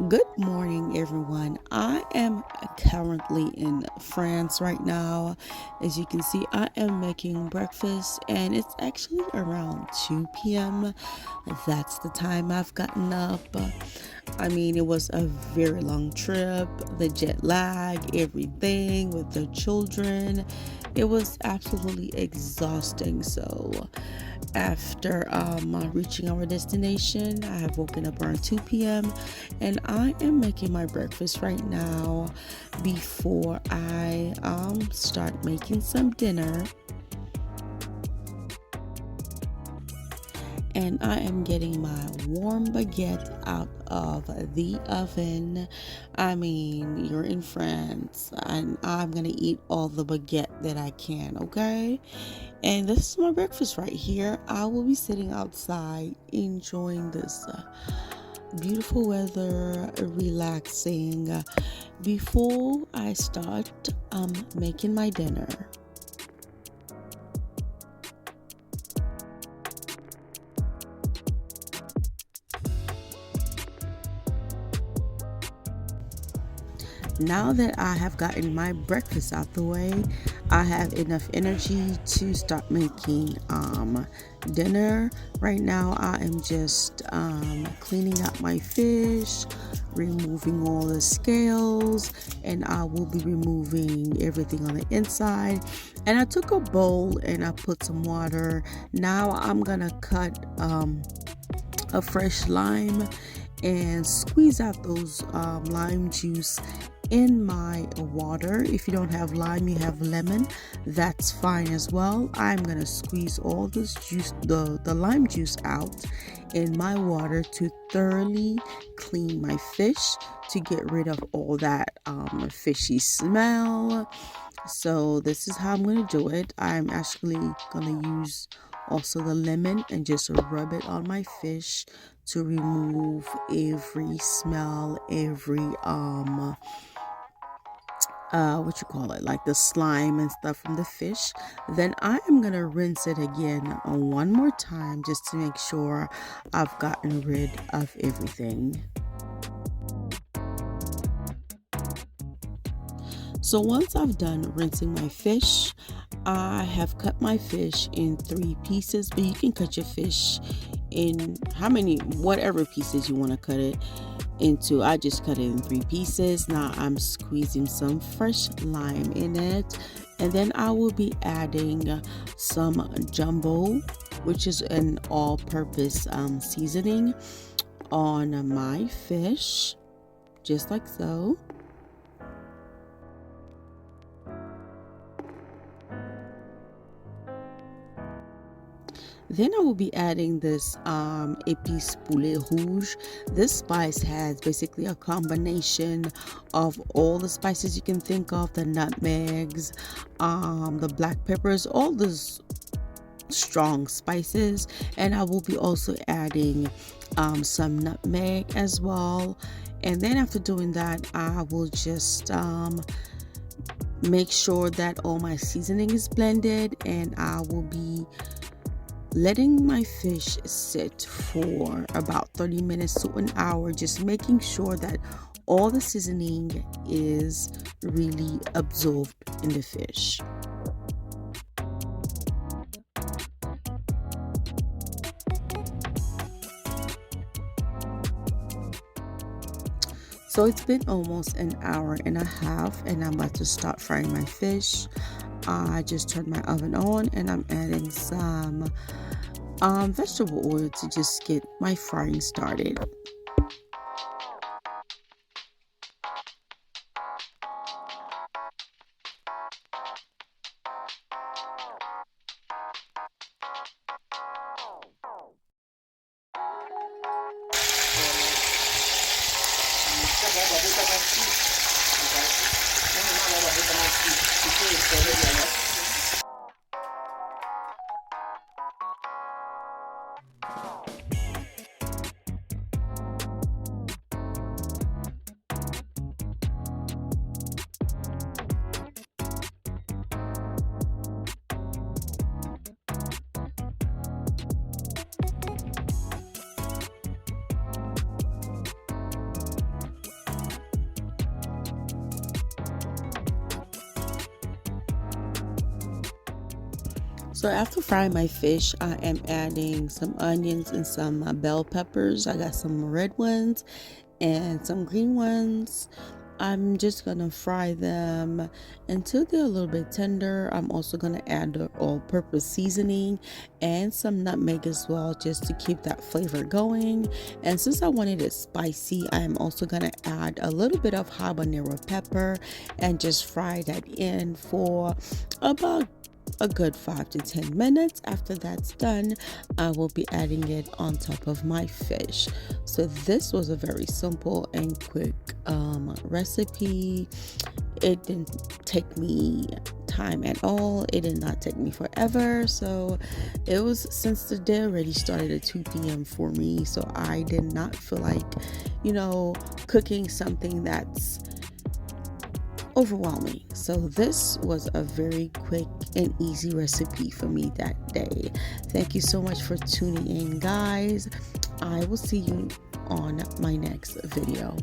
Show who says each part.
Speaker 1: Good morning, everyone. I am currently in France right now. As you can see, I am making breakfast, and it's actually around 2 p.m. That's the time I've gotten up. It was a very long trip, the jet lag, everything with the children. It was absolutely exhausting. So, after reaching our destination, I have woken up around 2 p.m. and I am making my breakfast right now before I start making some dinner. And I am getting my warm baguette out of the oven. You're in France, and I'm gonna eat all the baguette that I can, okay? And this is my breakfast right here. I will be sitting outside enjoying this beautiful weather, relaxing before I start making my dinner. Now that I have gotten my breakfast out the way, I have enough energy to start making dinner. Right now, I am just cleaning up my fish, removing all the scales, and I will be removing everything on the inside. And I took a bowl and I put some water. Now I'm gonna cut a fresh lime and squeeze out those lime juice in my water. If you don't have lime, you have lemon, that's fine as well. I'm gonna squeeze all this juice, the lime juice out in my water to thoroughly clean my fish, to get rid of all that fishy smell. So this is how I'm gonna do it. I'm actually gonna use also the lemon and just rub it on my fish to remove every smell, every what you call it, like the slime and stuff from the fish. Then I am gonna rinse it again one more time just to make sure I've gotten rid of everything. So once I've done rinsing my fish, I have cut my fish in 3 pieces, but you can cut your fish in whatever pieces you want to cut it into. I just cut it in 3 pieces. Now I'm squeezing some fresh lime in it, and then I will be adding some jumbo, which is an all-purpose seasoning, on my fish, just like so. Then I will be adding this épice poulet rouge. This spice has basically a combination of all the spices you can think of, the nutmegs, the black peppers, all those strong spices. And I will be also adding some nutmeg as well. And then after doing that, I will just make sure that all my seasoning is blended, and I will be letting my fish sit for about 30 minutes to an hour, just making sure that all the seasoning is really absorbed in the fish. So it's been almost an hour and a half, and I'm about to start frying my fish. I just turned my oven on, and I'm adding some vegetable oil to just get my frying started. So after frying my fish, I am adding some onions and some bell peppers. I got some red ones and some green ones. I'm just gonna fry them until they're a little bit tender. I'm also gonna add the all-purpose seasoning and some nutmeg as well, just to keep that flavor going. And since I wanted it spicy, I am also gonna add a little bit of habanero pepper and just fry that in for about a good 5 to 10 minutes. After that's done, I will be adding it on top of my fish. So this was a very simple and quick recipe. It didn't take me time at all. It did not take me forever. So it was, since the day already started at 2 p.m. for me, so I did not feel like, cooking something that's overwhelming. So this was a very quick and easy recipe for me that day. Thank you so much for tuning in, guys. I will see you on my next video.